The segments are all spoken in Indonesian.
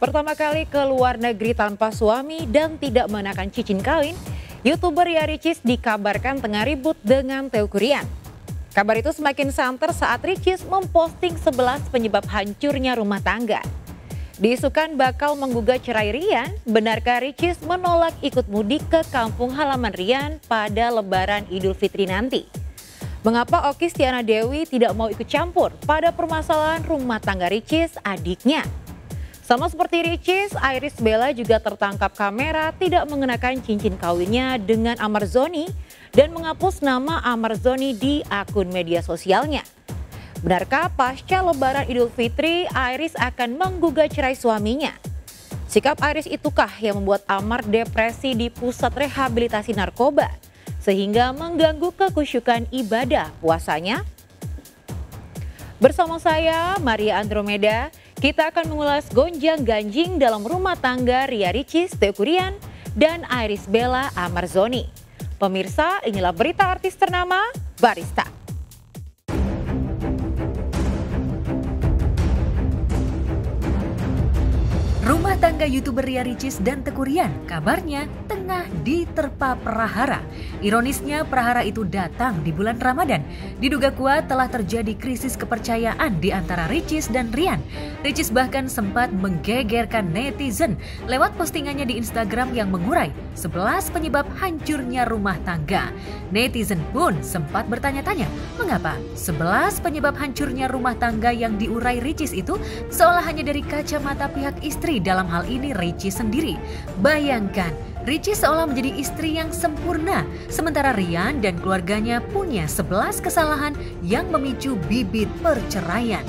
Pertama kali ke luar negeri tanpa suami dan tidak mengenakan cincin kawin, YouTuber Ria Ricis dikabarkan tengah ribut dengan Teuku Ryan. Kabar itu semakin santer saat Ricis memposting 11 penyebab hancurnya rumah tangga. Diisukan bakal menggugat cerai Ryan, benarkah Ricis menolak ikut mudik ke kampung halaman Ryan pada Lebaran Idul Fitri nanti? Mengapa Okky Stiana Dewi tidak mau ikut campur pada permasalahan rumah tangga Ricis adiknya? Sama seperti Ricis, Iris Bella juga tertangkap kamera tidak mengenakan cincin kawinnya dengan Amar Zoni dan menghapus nama Amar Zoni di akun media sosialnya. Benarkah pasca Lebaran Idul Fitri, Iris akan menggugat cerai suaminya? Sikap Iris itukah yang membuat Amar depresi di pusat rehabilitasi narkoba sehingga mengganggu kekhusyukan ibadah puasanya? Bersama saya, Maria Andromeda, kita akan mengulas gonjang-ganjing dalam rumah tangga Ria Ricis, Teuku Ryan, dan Iris Bella Amar Zoni. Pemirsa, inilah berita artis ternama Barista. Rumah tangga YouTuber Ria Ricis dan Teuku Ryan kabarnya tengah diterpa prahara. Ironisnya prahara itu datang di bulan Ramadan. Diduga kuat telah terjadi krisis kepercayaan di antara Ricis dan Ryan. Ricis bahkan sempat menggegerkan netizen lewat postingannya di Instagram yang mengurai 11 penyebab hancurnya rumah tangga. Netizen pun sempat bertanya-tanya, mengapa 11 penyebab hancurnya rumah tangga yang diurai Ricis itu seolah hanya dari kacamata pihak istri, dalam hal ini Ricis sendiri. Bayangkan, Ricis seolah menjadi istri yang sempurna, sementara Ryan dan keluarganya punya 11 kesalahan yang memicu bibit perceraian.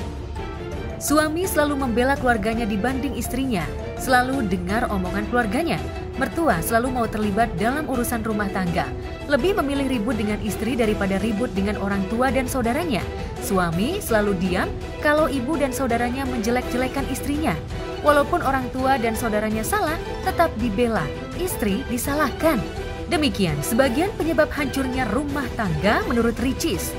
Suami selalu membela keluarganya dibanding istrinya, selalu dengar omongan keluarganya. Mertua selalu mau terlibat dalam urusan rumah tangga, lebih memilih ribut dengan istri daripada ribut dengan orang tua dan saudaranya. Suami selalu diam kalau ibu dan saudaranya menjelek-jelekan istrinya. Walaupun orang tua dan saudaranya salah, tetap dibela, istri disalahkan. Demikian sebagian penyebab hancurnya rumah tangga menurut Ricis.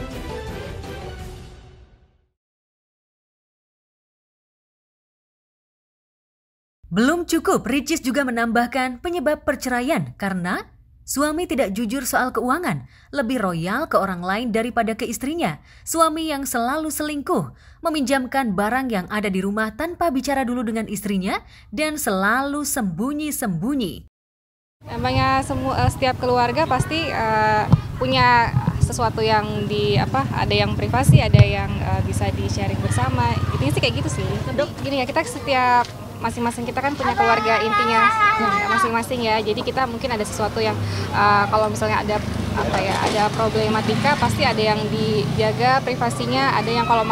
Belum cukup, Ricis juga menambahkan penyebab perceraian karena suami tidak jujur soal keuangan, lebih royal ke orang lain daripada ke istrinya. Suami yang selalu selingkuh, meminjamkan barang yang ada di rumah tanpa bicara dulu dengan istrinya, dan selalu sembunyi-sembunyi. Namanya setiap keluarga pasti punya sesuatu yang ada yang privasi, ada yang bisa di-sharing bersama. Intinya sih kayak gitu sih. Dok, gini ya, kita setiap masing-masing kita kan punya keluarga intinya masing-masing ya. Jadi kita mungkin ada sesuatu yang kalau misalnya ada problematika pasti ada yang dijaga privasinya, ada yang kalau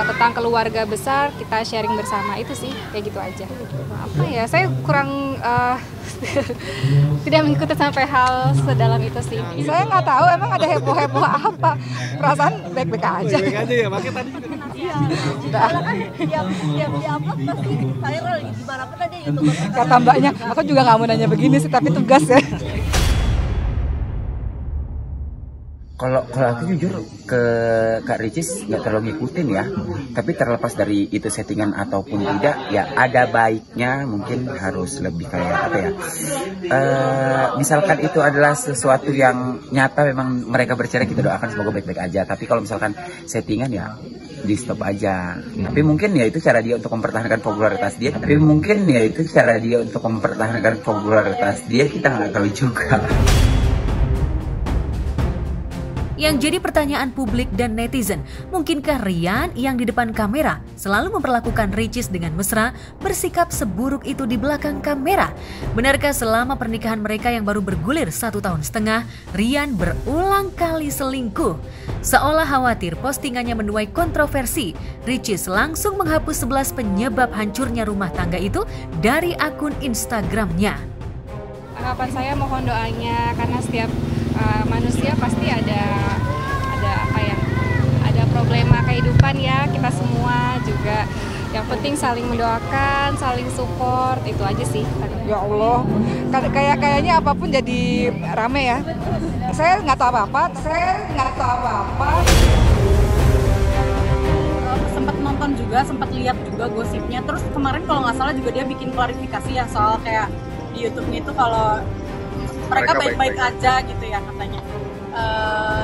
tentang keluarga besar kita sharing bersama, itu sih kayak gitu aja. Saya kurang tidak mengikuti sampai hal sedalam itu sih. Saya nggak tahu emang ada heboh-heboh apa. Perasaan baik-baik aja. Baik aja ya, makanya tadi juga. Iya. Karena kan tiap di-upload pasti viral dimanapun aja YouTuber. Kata mbaknya, aku juga nggak mau nanya begini sih, tapi tugas ya. Kalau aku jujur ke Kak Ricis nggak terlalu ngikutin ya, tapi terlepas dari itu settingan ataupun tidak, ya ada baiknya mungkin harus lebih kayak apa ya, misalkan itu adalah sesuatu yang nyata memang mereka bercerai, kita doakan semoga baik-baik aja. Tapi kalau misalkan settingan ya di stop aja. Tapi mungkin ya itu cara dia untuk mempertahankan popularitas dia. Kita nggak tahu juga. Yang jadi pertanyaan publik dan netizen, mungkinkah Ryan yang di depan kamera selalu memperlakukan Ricis dengan mesra, bersikap seburuk itu di belakang kamera? Benarkah selama pernikahan mereka yang baru bergulir 1,5 tahun, Ryan berulang kali selingkuh? Seolah khawatir postingannya menuai kontroversi, Ricis langsung menghapus 11 penyebab hancurnya rumah tangga itu dari akun Instagramnya. Harapan saya mohon doanya, karena setiap manusia pasti ada problema kehidupan ya, kita semua juga. Yang penting saling mendoakan, saling support, itu aja sih. Ya Allah, kayaknya apapun jadi rame ya. Saya nggak tahu apa-apa. Sempat nonton juga juga, sempat lihat juga gosipnya. Terus kemarin kalau nggak salah juga dia bikin klarifikasi ya soal kayak di YouTube-nya itu kalau mereka baik-baik aja gitu ya katanya.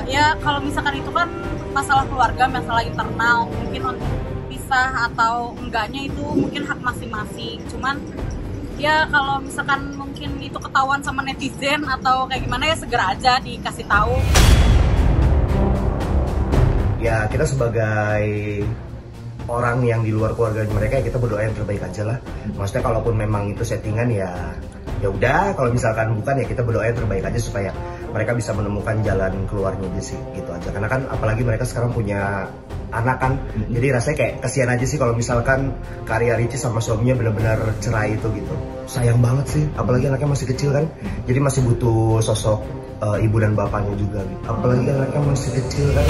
Ya kalau misalkan itu kan masalah keluarga, masalah internal, mungkin untuk pisah atau enggaknya itu mungkin hak masing-masing. Cuman ya kalau misalkan mungkin itu ketahuan sama netizen atau kayak gimana ya segera aja dikasih tahu. Ya kita sebagai orang yang di luar keluarga mereka ya kita berdoa yang terbaik aja lah. Maksudnya kalaupun memang itu settingan ya udah, kalau misalkan bukan ya kita berdoa yang terbaik aja supaya mereka bisa menemukan jalan keluarnya aja sih, gitu aja. Karena kan apalagi mereka sekarang punya anak kan, jadi rasanya kayak kasihan aja sih kalau misalkan Karya Ricis sama suaminya benar-benar cerai itu gitu. Sayang banget sih, apalagi anaknya masih kecil kan, jadi masih butuh sosok ibu dan bapaknya juga gitu. Apalagi anaknya masih kecil kan.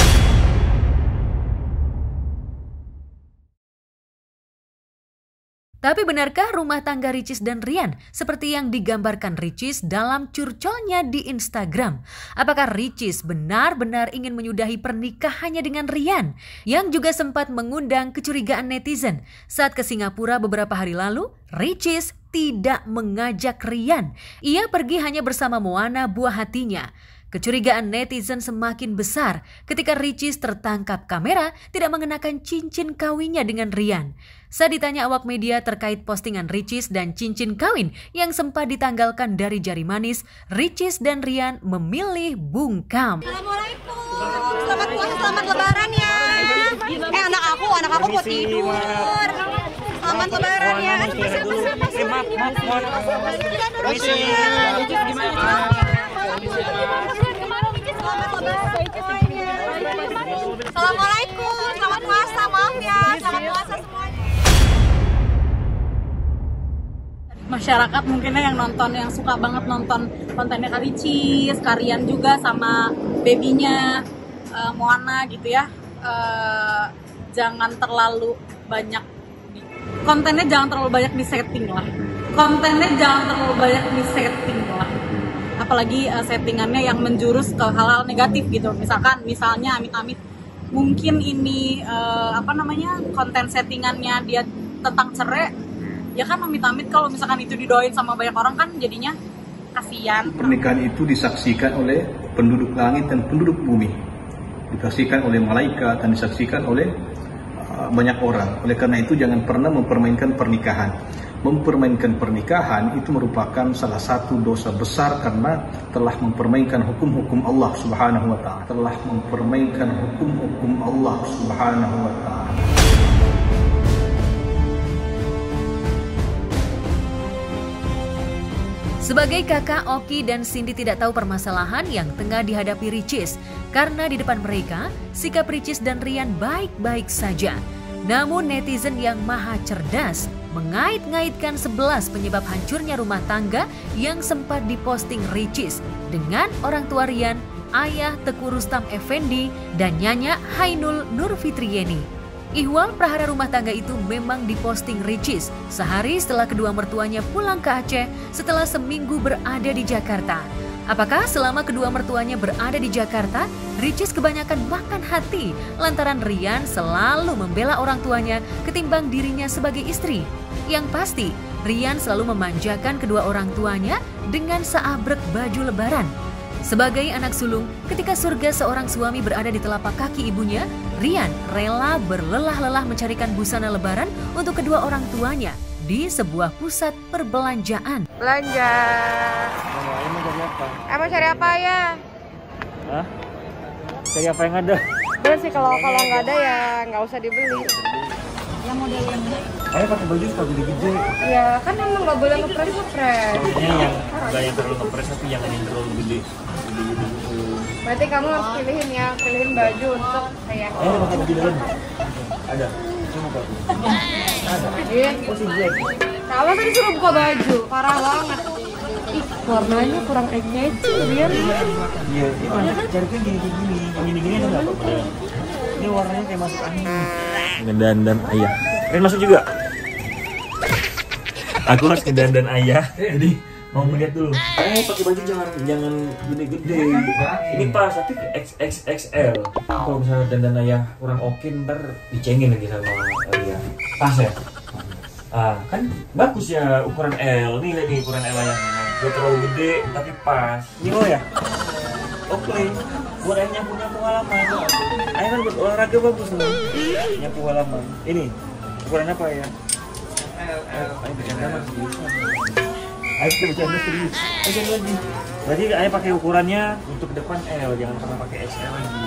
Tapi benarkah rumah tangga Ricis dan Rian seperti yang digambarkan Ricis dalam curcolnya di Instagram? Apakah Ricis benar-benar ingin menyudahi pernikahannya dengan Rian yang juga sempat mengundang kecurigaan netizen saat ke Singapura beberapa hari lalu? Ricis tidak mengajak Rian. Ia pergi hanya bersama Moana, buah hatinya. Kecurigaan netizen semakin besar ketika Ricis tertangkap kamera tidak mengenakan cincin kawinnya dengan Rian. Saat ditanya awak media terkait postingan Ricis dan cincin kawin yang sempat ditanggalkan dari jari manis, Ricis dan Rian memilih bungkam. Assalamualaikum, selamat puasa, selamat lebaran ya. Anak aku mau tidur. Selamat lebaran ya. Assalamualaikum, selamat puasa, maaf ya, selamat puasa semuanya. Masyarakat mungkinnya yang nonton, yang suka banget nonton kontennya Kak Ricis, Karian juga sama babynya Moana gitu ya. Jangan terlalu banyak kontennya, jangan terlalu banyak disetting lah. Apalagi settingannya yang menjurus ke hal-hal negatif gitu. Misalnya amit-amit mungkin ini konten settingannya dia tentang cerai, ya kan amit-amit kalau misalkan itu didoain sama banyak orang kan jadinya kasihan. Pernikahan itu disaksikan oleh penduduk langit dan penduduk bumi, disaksikan oleh malaikat dan disaksikan oleh banyak orang. Oleh karena itu jangan pernah mempermainkan pernikahan. Mempermainkan pernikahan itu merupakan salah satu dosa besar karena telah mempermainkan hukum-hukum Allah Subhanahu wa taala. Sebagai kakak, Oki dan Cindy tidak tahu permasalahan yang tengah dihadapi Ricis karena di depan mereka sikap Ricis dan Rian baik-baik saja. Namun netizen yang maha cerdas mengait-ngaitkan 11 penyebab hancurnya rumah tangga yang sempat diposting Ricis dengan orang tua Rian, ayah Teku Rustam Effendi, dan nyanya Hainul Nurfitrieni. Ihwal prahara rumah tangga itu memang diposting Ricis sehari setelah kedua mertuanya pulang ke Aceh setelah seminggu berada di Jakarta. Apakah selama kedua mertuanya berada di Jakarta, Ricis kebanyakan makan hati lantaran Rian selalu membela orang tuanya ketimbang dirinya sebagai istri? Yang pasti, Rian selalu memanjakan kedua orang tuanya dengan seabrek baju lebaran. Sebagai anak sulung, ketika surga seorang suami berada di telapak kaki ibunya, Rian rela berlelah-lelah mencarikan busana lebaran untuk kedua orang tuanya di sebuah pusat perbelanjaan. Belanja. Emang cari apa ya? Hah? Cari apa yang ada? Bener sih, kalau nggak ada ya nggak usah dibeli. Yang model yang Ayo pakai baju suka gede-gede. Ya kan emang nggak boleh ngepres. Maksudnya yang nggak yang terlalu ngepres tapi yang terlalu gede. Berarti kamu harus pilihin baju untuk kayak. Ayo pakai baju dalam. Ada. Cuma aku. Ada. Iya. Posisi black. Kalau tadi suruh buka baju, parah banget. Ih, warnanya kurang ece, Rian. Iya, cari kan gini-gini. Yang gini-gini ada nggak apa-apa. Ini warnanya kayak masuk angin. Ngedandan ayah. Rian masuk juga. Aku harus ngedandan ayah. Jadi mau ngeliat dulu. Pakai baju jangan gede-gede. Ini pas tapi XXXL. Kalau misalnya dandan ayah kurang oke ntar dicengin lagi sama Ria. Pas ya? Kan bagus ya ukuran L. Nih lihat nih ukuran L ayahnya. Gak terlalu gede tapi pas. Ini lo ya? Oke. Buat ayah nyapu halaman. Ayah kan buat olahraga bagus nih. Nyapu halaman. Ini ukuran apa ya? L. Ayah bercanda masih bisa. Ayah bercanda serius. Ayah lagi. Berarti ayah pakai ukurannya untuk ke depan L, jangan pernah pakai XL lagi.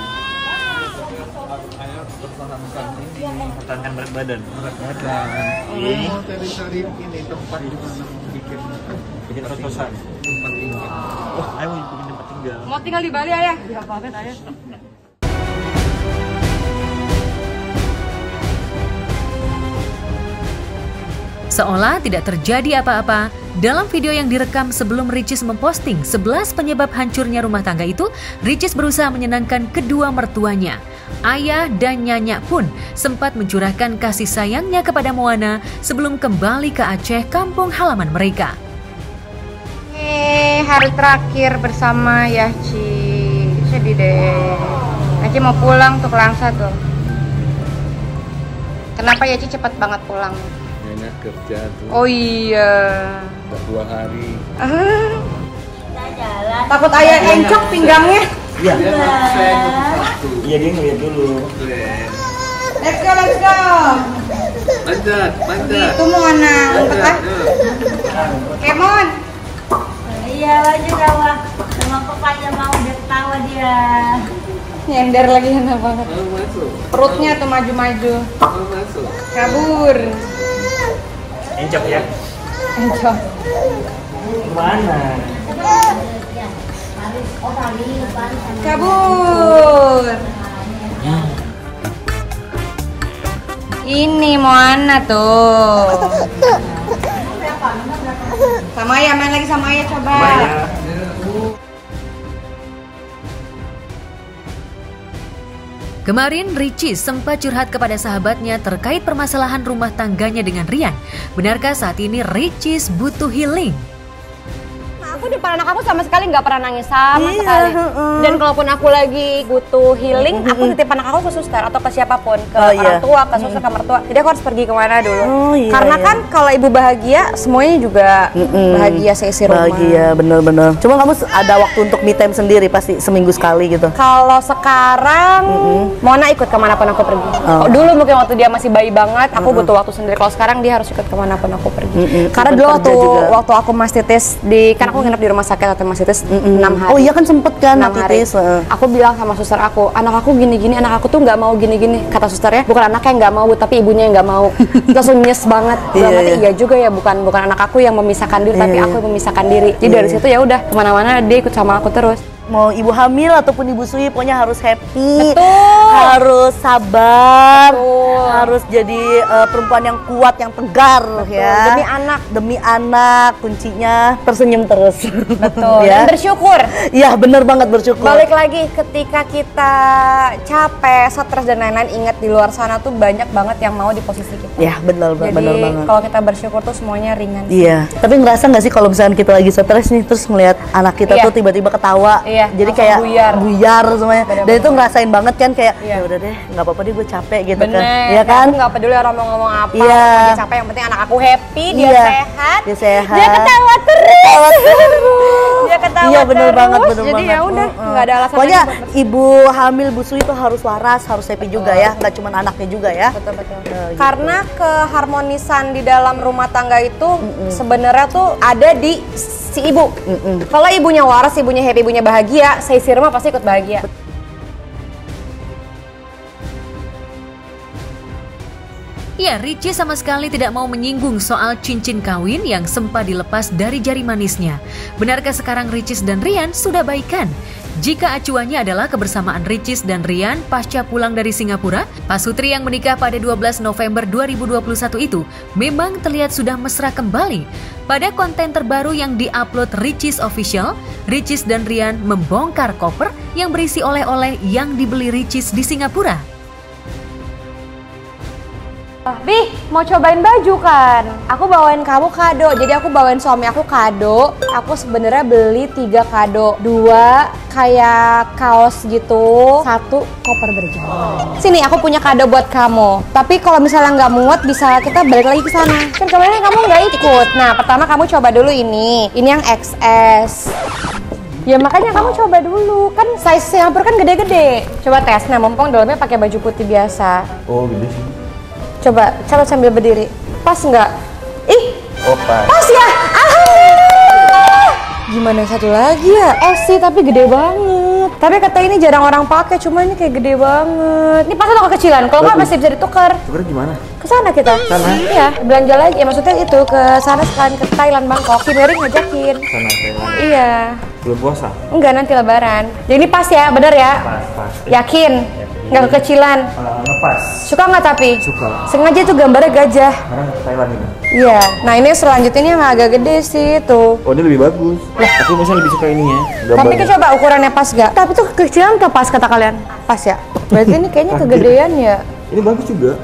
Pertahankan berat badan. Ini cari ini tempat di mana bikin rotosan. Tempat tinggal. Oh, ayah mau bikin tempat tinggal. Mau tinggal di Bali ayah? Ya apa-apa ayah. Seolah tidak terjadi apa-apa, dalam video yang direkam sebelum Ricis memposting 11 penyebab hancurnya rumah tangga itu, Ricis berusaha menyenangkan kedua mertuanya. Ayah dan Nyanyak pun sempat mencurahkan kasih sayangnya kepada Moana sebelum kembali ke Aceh, kampung halaman mereka. Hari terakhir bersama Yaci, sedih deh. Yaci mau pulang tuh ke Langsa tuh. Kenapa Yaci cepat banget pulang? Enak kerja tuh. Oh iya. Udah 2 hari. Takut ayah encok pinggangnya. Iya. Iya dia ngeliat dulu. Let's go, let's go. Panjat. Itu Moana, angkat. Kemon. Iya juga wah, sama papanya mau dia ketawa dia. Nyender lagi enak banget. Perutnya tuh maju-maju. Kabur. Encok ya? Encok. Mana? Kabur. Ini Moana tuh. Sama ayah, main lagi sama ayah coba. Kemarin Ricis sempat curhat kepada sahabatnya terkait permasalahan rumah tangganya dengan Rian. Benarkah saat ini Ricis butuh healing? Aku di depan anak aku sama sekali nggak pernah nangis sama sekali. Dan kalaupun aku lagi butuh healing, aku titip anak aku ke suster atau ke siapapun, ke orang tua, ke suster, ke mertua. Jadi aku harus pergi kemana dulu. Karena kan kalau ibu bahagia, semuanya juga bahagia seisi rumah. Bahagia, bener-bener. Cuma kamu ada waktu untuk me time sendiri pasti seminggu sekali gitu. Kalau sekarang, Mona ikut kemanapun aku pergi. Dulu mungkin waktu dia masih bayi banget, aku butuh waktu sendiri. Kalau sekarang dia harus ikut kemanapun aku pergi. Karena dulu waktu aku mastitis kan aku nginep di rumah sakit atau mastitis 6 hari. Oh iya kan sempet kan mastitis. Aku bilang sama suster aku, anak aku gini-gini, anak aku tuh nggak mau gini-gini. Kata susternya, bukan anaknya yang nggak mau, tapi ibunya yang nggak mau. Langsung nyes banget. Berarti iya juga ya, bukan anak aku yang memisahkan diri, tapi aku yang memisahkan diri. Jadi dari situ ya udah kemana-mana dia ikut sama aku terus. Mau ibu hamil ataupun ibu sui, pokoknya harus happy, harus sabar, harus jadi perempuan yang kuat, yang tegar. Ya. Demi anak, kuncinya tersenyum terus. Betul. Dan bersyukur. Iya, bener banget bersyukur. Balik lagi, ketika kita capek, stres dan lain-lain, ingat di luar sana tuh banyak banget yang mau di posisi kita. Ya, bener banget. Jadi kalau kita bersyukur tuh semuanya ringan. Iya. Tapi ngerasa nggak sih kalau misalnya kita lagi stres nih, terus ngelihat anak kita tuh tiba-tiba ketawa. Iya, jadi kayak buyar semuanya. Bener-bener. Dan itu ngerasain banget kan kayak ya udah deh, nggak apa-apa deh gue capek gitu. Bener. Kan. Iya kan? Aku nggak peduli orang mau ngomong apa. Iya. Dia capek, yang penting anak aku happy, dia sehat. Dia sehat. Dia ketawa terus. Dia ketawa iya, bener terus. banget, bener Jadi ya udah, nggak ada alasan. Pokoknya ibu hamil, bu sui itu harus waras, harus happy juga ya, nggak cuma anaknya juga ya. Betul. Karena keharmonisan di dalam rumah tangga itu sebenarnya tuh ada di si ibu. Kalau ibunya waras, ibunya happy, ibunya bahagia, seisi rumah pasti ikut bahagia. Ya, Ricis sama sekali tidak mau menyinggung soal cincin kawin yang sempat dilepas dari jari manisnya. Benarkah sekarang Ricis dan Rian sudah baikan? Jika acuannya adalah kebersamaan Ricis dan Rian pasca pulang dari Singapura, pasutri yang menikah pada 12 November 2021 itu memang terlihat sudah mesra kembali. Pada konten terbaru yang diupload Ricis Official, Ricis dan Rian membongkar koper yang berisi oleh-oleh yang dibeli Ricis di Singapura. Bih, mau cobain baju kan? Aku bawain kamu kado, jadi aku bawain suami aku kado. Aku sebenarnya beli 3 kado, 2 kayak kaos gitu, 1 koper berjalan. Sini, aku punya kado buat kamu. Tapi kalau misalnya nggak muat, bisa kita balik lagi ke sana. Kan kemarin kamu nggak ikut. Nah, pertama kamu coba dulu ini yang XS. Ya makanya kamu coba dulu, kan size Singapura kan gede-gede. Coba tes, nah mumpung dalamnya pakai baju putih biasa. Oh gede sih. Coba sambil berdiri. Pas nggak? Ih, Oh pas. pas ya? Alhamdulillah. Gimana satu lagi ya? sih tapi gede banget. Tapi kata ini jarang orang pakai, cuma ini kayak gede banget. Ini pas atau kekecilan? Kalau nggak masih bisa ditukar. Tukar gimana? Ke sana kita. Sana? Iya, belanja lagi. Ya maksudnya itu ke sana sekalian ke Thailand, Bangkok. Kimeri ngajakin. Sana Thailand. Iya. Belum puasa? Enggak, nanti lebaran. Jadi ini pas ya, bener ya? Pas. Yakin? Nggak kekecilan? Ngepas. Suka nggak tapi? Suka. Sengaja tuh gambarnya gajah. Karena ke Thailand ini. Iya. Nah ini selanjutnya ini yang agak gede sih tuh. Oh ini lebih bagus. Aku misalnya lebih suka ininya. Tapi kita coba ukurannya pas gak? Tapi tuh kekecilan atau pas kata kalian? Pas ya? Berarti ini kayaknya kegedean ya? Ini bagus juga.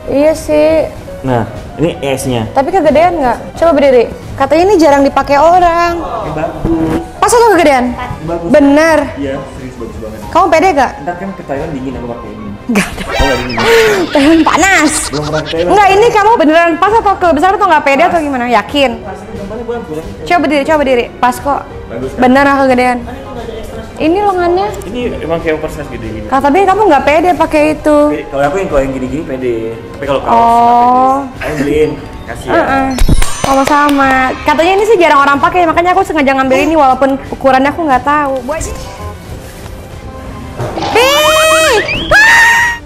Iya sih. Nah, ini S-nya. Tapi kegedean nggak? Coba berdiri. Katanya ini jarang dipakai orang. Ini bagus. Pas atau kegedean? Bagus. Bener. Iya, serius bagus banget. Kamu pede gak? Ntar kan ke Thailand dingin aku pakai ini. Enggak ada. Oh nggak dingin. Thailand panas. Belum pernah ke Thailand. Enggak, ini kamu beneran pas atau kebesaran atau nggak pede atau gimana? Yakin? Gambarnya bagus. Coba berdiri. Pas kok. Bagus kan? Bener atau kegedean? Ini lengannya. Ini emang kayak oversize gede gini. Kata tapi kamu nggak pede pakai itu. Kalau aku yang gini-gini pede. Tapi kalau kaos Oh. ayo beliin. Kasih ya. Sama-sama. Katanya ini sih jarang orang pakai, makanya aku sengaja ngambil ini walaupun ukurannya aku nggak tahu. Buat sini.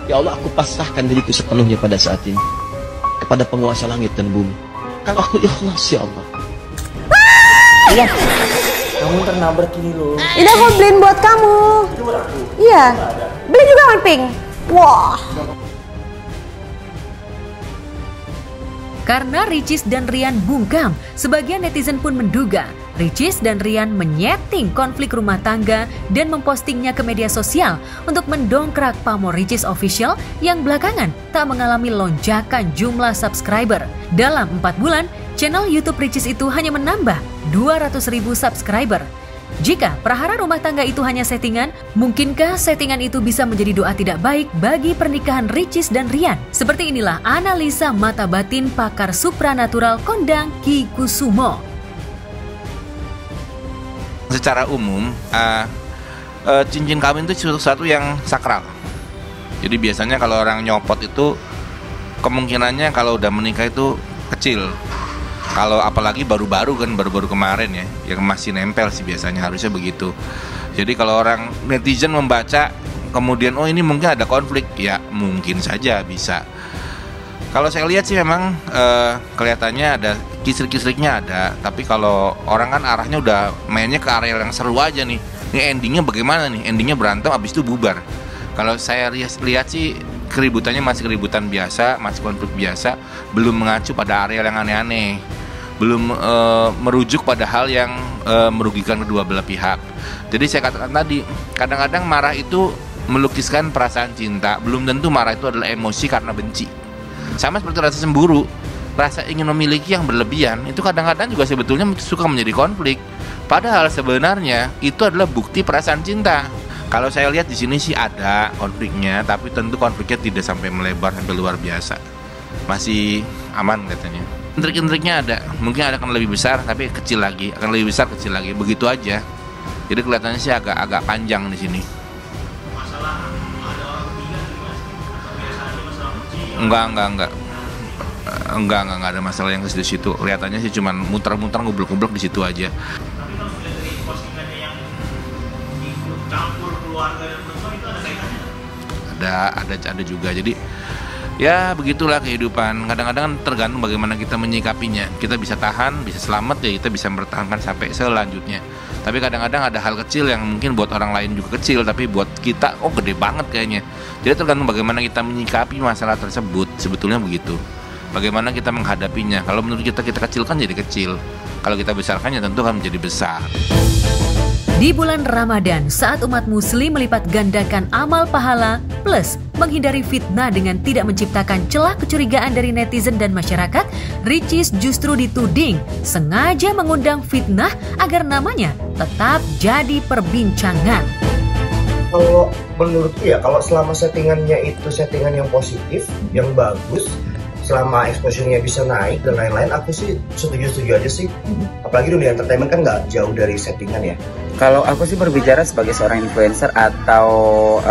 Ya Allah, aku pasrahkan diriku sepenuhnya pada saat ini kepada penguasa langit dan bumi. Kalau aku ikhlas, ya Allah. Iya. Kamu ternabrak ini loh. Ini aku beliin buat kamu. Itu buat aku. Iya. Beli juga kan pink. Wah. Karena Ricis dan Rian bungkam, sebagian netizen pun menduga Ricis dan Rian menyeting konflik rumah tangga dan mempostingnya ke media sosial untuk mendongkrak pamor Ricis Official yang belakangan tak mengalami lonjakan jumlah subscriber. Dalam 4 bulan, channel YouTube Ricis itu hanya menambah 200.000 subscriber. Jika prahara rumah tangga itu hanya settingan, mungkinkah settingan itu bisa menjadi doa tidak baik bagi pernikahan Ricis dan Rian? Seperti inilah analisa mata batin pakar supranatural kondang Ki Kusumo. Secara umum, cincin kawin itu sesuatu yang sakral. Jadi biasanya kalau orang nyopot itu kemungkinannya kalau udah menikah itu kecil. Kalau apalagi baru-baru kemarin ya, yang masih nempel sih biasanya, harusnya begitu. Jadi kalau orang netizen membaca kemudian oh ini mungkin ada konflik, ya mungkin saja bisa. Kalau saya lihat sih memang kelihatannya ada kisrik-kisriknya ada, tapi kalau orang kan arahnya udah mainnya ke area yang seru aja nih. Ini endingnya bagaimana nih? Endingnya berantem abis itu bubar. Kalau saya lihat sih keributannya masih keributan biasa, masih konflik biasa, belum mengacu pada area yang aneh-aneh, belum merujuk pada hal yang merugikan kedua belah pihak. Jadi saya katakan tadi, kadang-kadang marah itu melukiskan perasaan cinta, belum tentu marah itu adalah emosi karena benci. Sama seperti rasa cemburu, rasa ingin memiliki yang berlebihan itu kadang-kadang juga sebetulnya suka menjadi konflik. Padahal sebenarnya itu adalah bukti perasaan cinta. Kalau saya lihat di sini sih ada konfliknya, tapi tentu konfliknya tidak sampai melebar sampai luar biasa. Masih aman katanya. Intrik-intriknya ada, mungkin akan lebih besar tapi kecil lagi, akan lebih besar kecil lagi, begitu aja. Jadi kelihatannya sih agak panjang di sini. Enggak ada masalah yang di situ. Kelihatannya sih cuman muter-muter ngublek-ngublek di situ aja. Ada juga. Jadi ya begitulah kehidupan. Kadang-kadang tergantung bagaimana kita menyikapinya. Kita bisa tahan, bisa selamat ya, kita bisa bertahankan sampai selanjutnya. Tapi kadang-kadang ada hal kecil yang mungkin buat orang lain juga kecil, tapi buat kita oh gede banget kayaknya. Jadi tergantung bagaimana kita menyikapi masalah tersebut. Sebetulnya begitu. Bagaimana kita menghadapinya. Kalau menurut kita kecilkan jadi kecil. Kalau kita besarkan ya tentu akan menjadi besar. Di bulan Ramadan, saat umat muslim melipat gandakan amal pahala plus menghindari fitnah dengan tidak menciptakan celah kecurigaan dari netizen dan masyarakat, Ricis justru dituding sengaja mengundang fitnah agar namanya tetap jadi perbincangan. Kalau menurutku ya, kalau selama settingannya itu settingan yang positif, yang bagus, selama exposure-nya bisa naik dan lain-lain, aku sih setuju-setuju aja sih. Apalagi dunia entertainment kan nggak jauh dari settingan ya. Kalau aku sih berbicara sebagai seorang influencer atau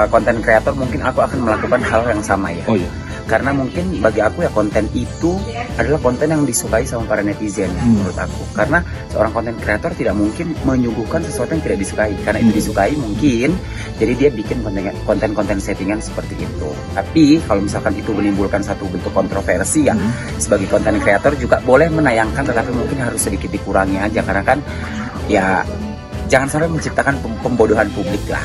konten kreator, mungkin aku akan melakukan hal yang sama ya. Oh iya. Karena mungkin bagi aku ya konten itu adalah konten yang disukai sama para netizen menurut aku. Karena seorang konten kreator tidak mungkin menyuguhkan sesuatu yang tidak disukai. Karena itu disukai mungkin, jadi dia bikin konten-konten settingan seperti itu. Tapi kalau misalkan itu menimbulkan satu bentuk kontroversi ya, sebagai konten kreator juga boleh menayangkan, tetapi mungkin harus sedikit dikurangi aja. Karena kan ya jangan sampai menciptakan pembodohan publik lah.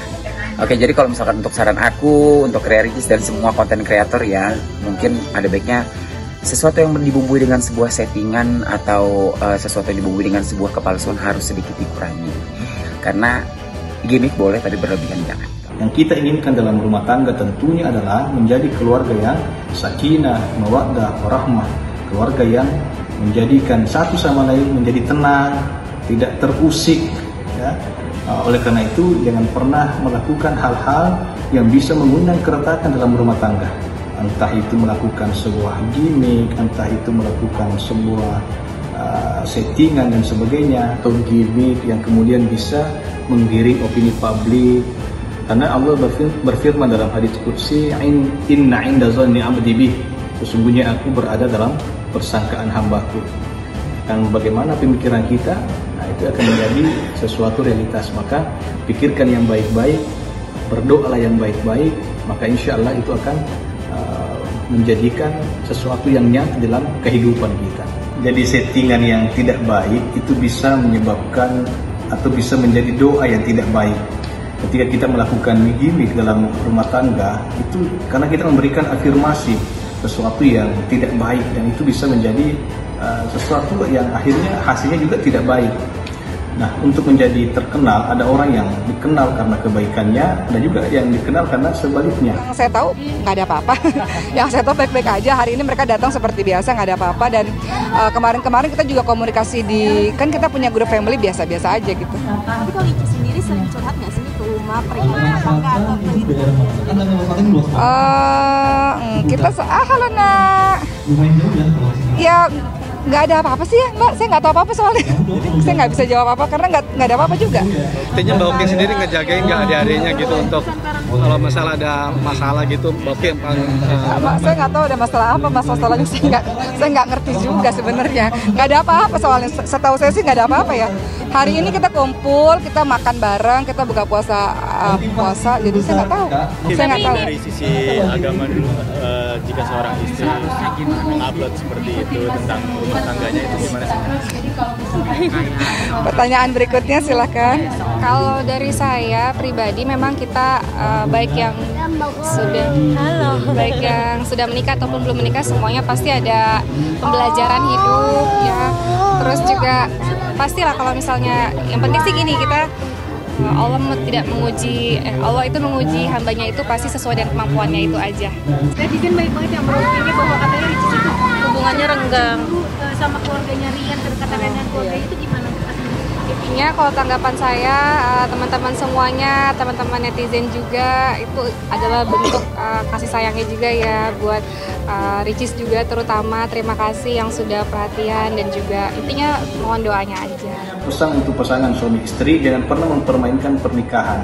Oke, jadi kalau misalkan untuk saran aku, untuk Ricis dan semua konten kreator ya, mungkin ada baiknya sesuatu yang dibumbui dengan sebuah settingan atau sesuatu yang dibumbui dengan sebuah kepalsuan harus sedikit dikurangi. Karena gimmick boleh, tapi berlebihan jangan. Yang kita inginkan dalam rumah tangga tentunya adalah menjadi keluarga yang sakinah, mawaddah, warahmah, keluarga yang menjadikan satu sama lain menjadi tenang, tidak terusik. Ya. Oleh karena itu, jangan pernah melakukan hal-hal yang bisa mengundang keretakan dalam rumah tangga. Entah itu melakukan sebuah gimmick, entah itu melakukan sebuah settingan dan sebagainya, atau gimmick yang kemudian bisa menggiring opini publik. Karena Allah berfirman dalam hadits qudsi, inna inda zanni abdi bih, sesungguhnya aku berada dalam persangkaan hambaku. Dan bagaimana pemikiran kita, itu akan menjadi sesuatu realitas. Maka pikirkan yang baik-baik, berdoalah yang baik-baik, maka insya Allah itu akan menjadikan sesuatu yang nyata dalam kehidupan kita. Jadi settingan yang tidak baik itu bisa menyebabkan atau bisa menjadi doa yang tidak baik. Ketika kita melakukan gimmick dalam rumah tangga, itu karena kita memberikan afirmasi sesuatu yang tidak baik, dan itu bisa menjadi sesuatu yang akhirnya hasilnya juga tidak baik. Nah, untuk menjadi terkenal, ada orang yang dikenal karena kebaikannya, ada juga yang dikenal karena sebaliknya. Yang saya tahu nggak ada apa-apa. Yang saya tahu baik-baik aja. Hari ini mereka datang seperti biasa, nggak ada apa-apa. Dan kemarin-kemarin kita juga komunikasi kan kita punya grup family biasa-biasa aja gitu. Tapi kalau Ici sendiri sering curhat nggak sih ke rumah, pergi apa enggak, atau kita halo nak. Ya nggak ada apa-apa sih ya Mbak, saya nggak tahu apa-apa soalnya. Jadi saya nggak bisa jawab apa karena nggak ada apa-apa juga. Intinya Mbak Oki sendiri ngejagain nggak adik-adiknya gitu, untuk kalau misalnya ada masalah gitu, Mbak Oki yang paling saya nggak tahu ada masalah apa, masalahnya saya nggak ngerti juga sebenarnya. Nggak ada apa-apa soalnya, setahu saya sih nggak ada apa-apa ya. Hari ini kita kumpul, kita makan bareng, kita buka puasa, jadi saya nggak tahu. Saya nggak tahu. Dari sisi agama dulu, jika seorang istri mengupload seperti itu tentang rumah tangganya, itu gimana sih? Pertanyaan berikutnya silakan. Kalau dari saya pribadi, memang kita baik yang sudah menikah ataupun belum menikah, semuanya pasti ada pembelajaran hidup ya. Terus juga pastilah kalau misalnya, yang penting sih gini, kita Allah itu menguji hambanya itu pasti sesuai dengan kemampuannya itu aja. Netizen baik banget yang beropini bahwa katanya Ricis itu Hubungannya renggang sama keluarganya Rian, kedekatan dengan keluarganya itu gimana? Intinya kalau tanggapan saya, teman-teman semuanya, teman-teman netizen juga, itu adalah bentuk kasih sayangnya juga ya buat Ricis juga, terutama terima kasih yang sudah perhatian, dan juga intinya mohon doanya aja. Pesan untuk pasangan suami istri, jangan pernah mempermainkan pernikahan.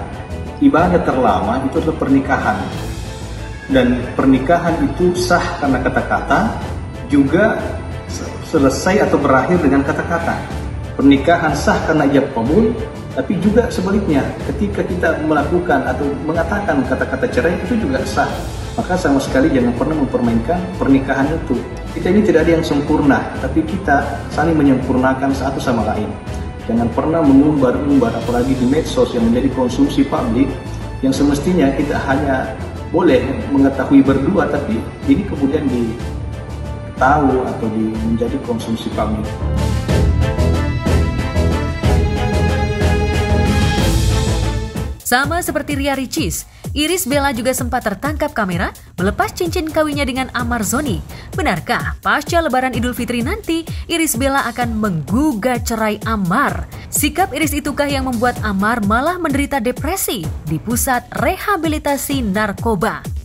Ibadah terlama itu adalah pernikahan, dan pernikahan itu sah karena kata-kata, juga selesai atau berakhir dengan kata-kata. Pernikahan sah karena ijab kabul, tapi juga sebaliknya, ketika kita melakukan atau mengatakan kata-kata cerai itu juga sah. Maka sama sekali jangan pernah mempermainkan pernikahan itu. Kita ini tidak ada yang sempurna, tapi kita saling menyempurnakan satu sama lain. Jangan pernah mengumbar-umbar, apalagi di medsos yang menjadi konsumsi publik, yang semestinya kita hanya boleh mengetahui berdua, tapi ini kemudian ditahu atau menjadi konsumsi publik. Sama seperti Ria Ricis, Iris Bella juga sempat tertangkap kamera melepas cincin kawinnya dengan Amar Zoni. Benarkah pasca Lebaran Idul Fitri nanti, Iris Bella akan menggugat cerai Amar? Sikap Iris itukah yang membuat Amar malah menderita depresi di pusat rehabilitasi narkoba?